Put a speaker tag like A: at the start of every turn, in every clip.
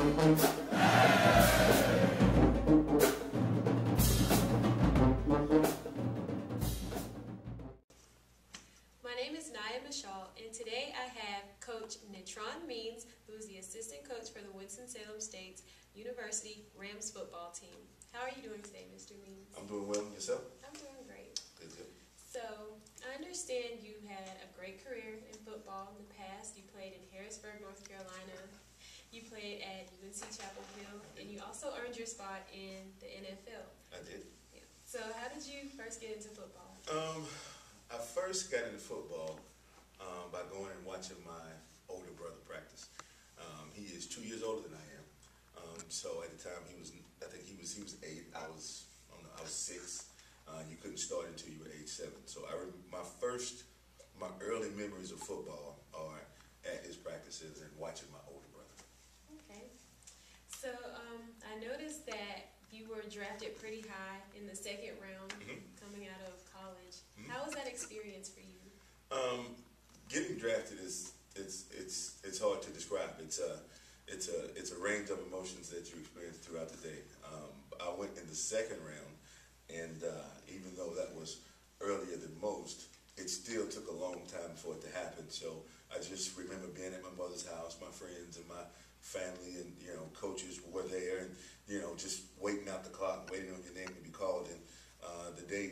A: My name is Naya Michal, and today I have Coach Natrone, who is the assistant coach for the Winston-Salem State University Rams football team. How are you doing today, Mr. Means?
B: I'm doing well. Yourself?
A: I'm doing great.
B: Good, good.
A: So, I understand you had a great career in football in the past. You played in Harrisburg, North Carolina. You played at UNC Chapel Hill, and you also earned your spot in the NFL.
B: I did.
A: Yeah. So, how did you first get into football?
B: I first got into football by going and watching my older brother practice. He is 2 years older than I am. So at the time I think he was 8. I was 6. You couldn't start until you were age 7. So my early memories of football are at his practices and watching my older brother.
A: Okay. So I noticed that you were drafted pretty high in the second round coming out of college. How was that experience for you?
B: Getting drafted it's hard to describe. It's a range of emotions that you experience throughout the day. I went in the second round, and even though that was earlier than most, it still took a long time for it to happen. So I just remember being at my mother's house, my friends and my family, and coaches were there, and just waiting out the clock, waiting on your name to be called. And the day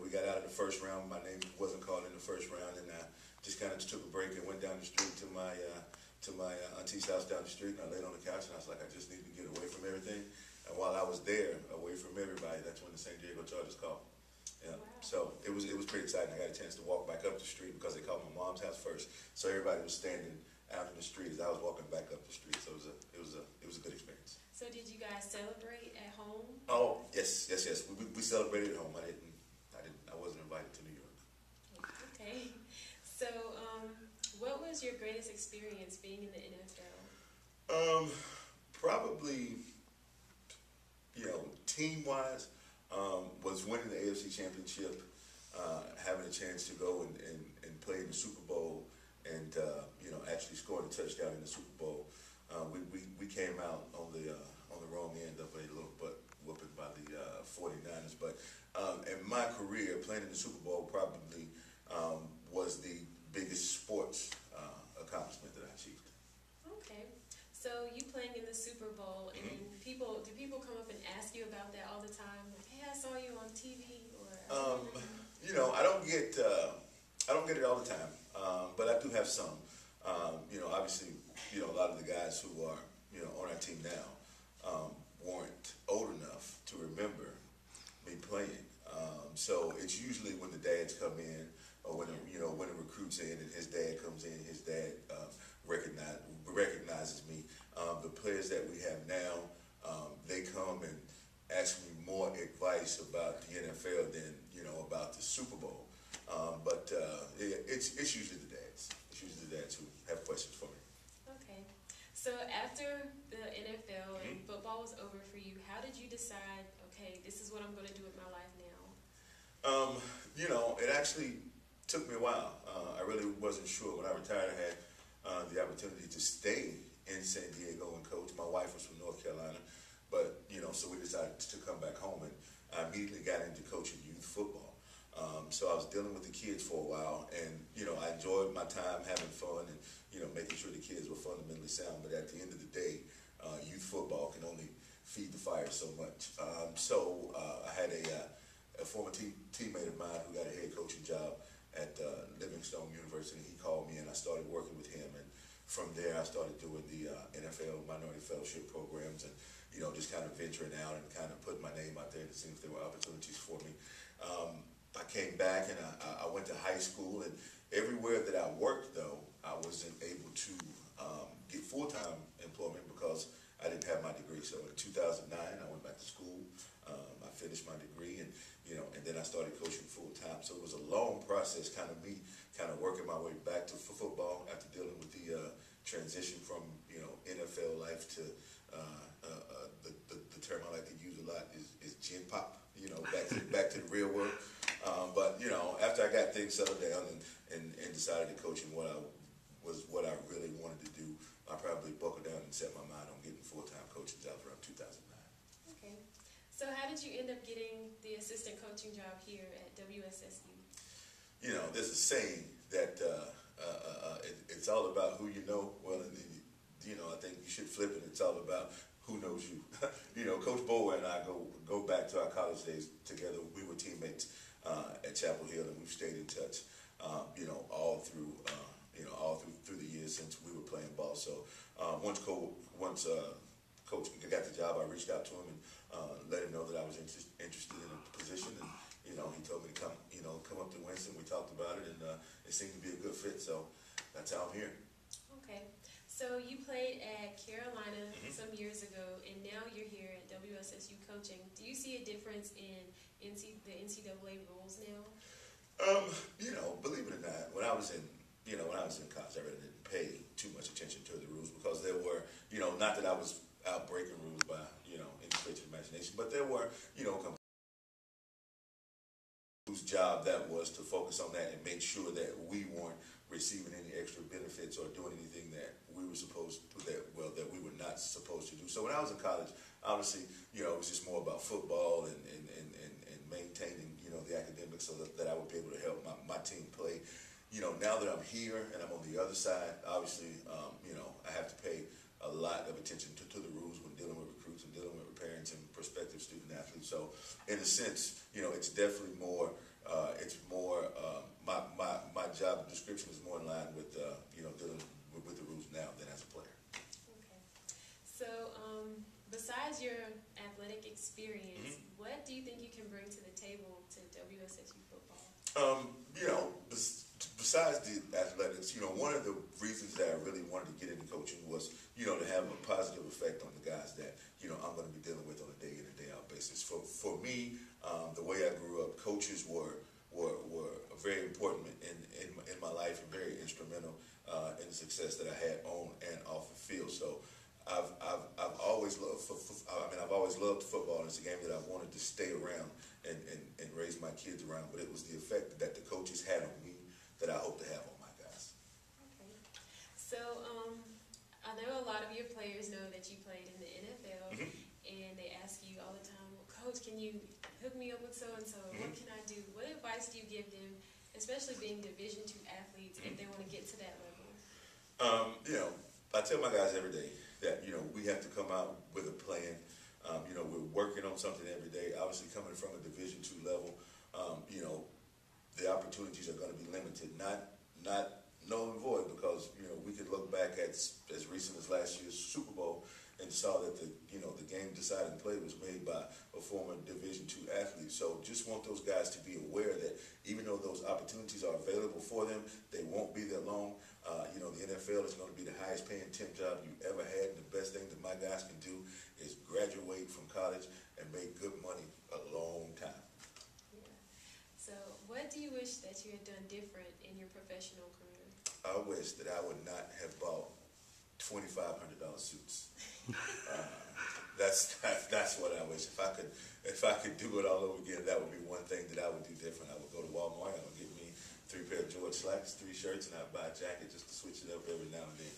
B: we got out of the first round, my name wasn't called in the first round, and I just kind of took a break and went down the street to my auntie's house down the street, and I laid on the couch, and I was like, I just need to get away from everything. And while I was there, away from everybody, that's when the San Diego Chargers called. Yeah.
A: Wow.
B: So it was pretty exciting. I got a chance to walk back up the street because they called my mom's house first. So everybody was standing out in the street as I was walking back up the street. So it was a good experience.
A: So did you guys celebrate at home?
B: Oh yes. We celebrated at home. I wasn't invited to New York.
A: Okay. So what was your greatest experience being in the NFL?
B: Probably, team-wise, was winning the AFC Championship, having a chance to go and play in the Super Bowl, and actually scoring a touchdown in the Super Bowl. We came out on the wrong end of a little butt whooping by the 49ers, but in my career, playing in the Super Bowl probably was the biggest sports accomplishment that I achieved.
A: Okay. So you playing in the Super Bowl, and do people come up and ask you about that all the time? Like, hey, I saw you on TV, or
B: I don't get it all the time, but I do have some. Obviously, a lot of the guys who are on our team now weren't old enough to remember me playing. So it's usually when the dads come in, or when a recruit's in and his dad comes in, his dad recognizes me. The players that we have now, they come and ask me more advice about the NFL than about the Super Bowl. But it's usually the dads. It's usually the dads who have questions for me.
A: Okay. So after the NFL and football was over for you, how did you decide, okay, this is what I'm going to do with my life now?
B: It actually took me a while. I really wasn't sure. When I retired, I had the opportunity to stay in San Diego and coach. My wife was from North Carolina, but so we decided to come back home, and I immediately got into coaching youth football. So I was dealing with the kids for a while, and I enjoyed my time having fun and making sure the kids were fundamentally sound. But at the end of the day, youth football can only feed the fire so much. So I had a former teammate of mine who got a head coaching job at Livingstone University. He called me, and I started working with him. And from there, I started doing the NFL Minority Fellowship programs, and just kind of venturing out and kind of putting my name out there to see if there were opportunities for me. I came back, and I went to high school, and everywhere that I worked, though, I wasn't able to get full-time employment because I didn't have my degree. So in 2009, I went back to school. I finished my degree, and then I started coaching full-time. So it was a long process, kind of working my way back to football after dealing with the transition from NFL life to the term I like to use a lot is gin pop. Back to the real world. But after I got things settled down and decided to coach in what I really wanted to do, I probably buckled down and set my mind on getting full-time
A: So how did you end up getting the assistant coaching job here at WSSU?
B: You know, there's a saying that it's all about who you know. Well, you know, I think you should flip it. It's all about who knows you. You know, Coach Bower and I go back to our college days together. We were teammates at Chapel Hill, and we've stayed in touch. You know, all through the years since we were playing ball. So once Coach got the job, I reached out to him and let him know that I was interested in a position, and you know, he told me to come up to Winston. We talked about it, and it seemed to be a good fit. So that's how I'm here.
A: Okay. So you played at Carolina some years ago, and now you're here at WSSU coaching. Do you see a difference in the NCAA rules now?
B: You know, believe it or not, when I was in college, I really didn't pay too much attention to the rules because there were, you know, not that I was out breaking rules by, you know, any stretch of imagination, but there were, you know, whose job that was to focus on that and make sure that we weren't receiving any extra benefits or doing anything that we were that we were not supposed to do. So when I was in college, obviously, you know, it was just more about football and maintaining, you know, the academics so that I would be able to help my team play. You know, now that I'm here and I'm on the other side, obviously, you know, I have to pay a lot of attention to the rules when dealing with recruits and dealing with parents and prospective student athletes. So in a sense, you know, it's definitely more, my job description is more in line with, you know, dealing with the rules now than as a player.
A: Okay. So besides your athletic experience, what do you think you can bring to the table to WSSU football?
B: You know, besides the athletics, you know, one of the reasons that I really wanted to get into coaching was, you know, to have a positive effect on the guys that, you know, I'm going to be dealing with on a day in and day out basis. For me, the way I grew up, coaches were very important in my life and very instrumental in the success that I had on and off the field. So I've always loved football, and it's a game that I wanted to stay around and raise my kids around. But it was the effect that the coaches had on me that I hope to have on my guys.
A: Okay. So I know a lot of your players know that you played in the NFL, and they ask you all the time, well, Coach, can you hook me up with so-and-so? What can I do? What advice do you give them, especially being Division II athletes, if they want to get to that level?
B: You know, I tell my guys every day that, you know, we have to come out with a plan. You know, we're working on something every day. Obviously, coming from a Division II level, you know, the opportunities are going to be limited. Not null and void, because, you know, we could look back at as recent as last year's Super Bowl and saw that the game deciding play was made by a former Division II athlete. So just want those guys to be aware that even though those opportunities are available for them, they won't be there long. You know, the NFL is going to be the highest paying temp job you ever had, and the best thing that my guys can do is graduate from college and make good money a long time.
A: Yeah. So what do you wish that you had done different in your professional career?
B: I wish that I would not have bought $2,500 suits. That's what I wish. If I could do it all over again, that would be one thing that I would do different. I would go to Walmart, I would get me 3 pair of George slacks, 3 shirts, and I'd buy a jacket just to switch it up every now and then.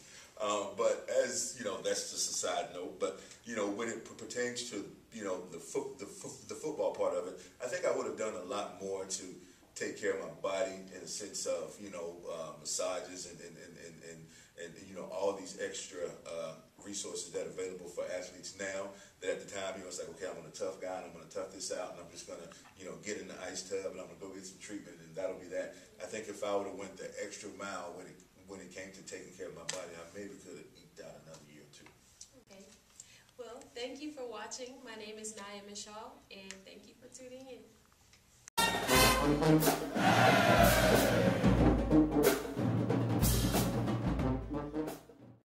B: But as you know, that's just a side note. But you know, when it pertains to, you know, the football part of it, I think I would have done a lot more to take care of my body in a sense of, you know, massages and you know, all these extra resources that are available for athletes now. That at the time, you know, it's like, okay, I'm a tough guy, and I'm going to tough this out, and I'm just going to, you know, get in the ice tub, and I'm going to go get some treatment, and that'll be that. I think if I would have went the extra mile when it came to taking care of my body, I maybe could have eked out another year or two.
A: Okay. Well, thank you for watching. My name is Naya Michal, and thank you for tuning in.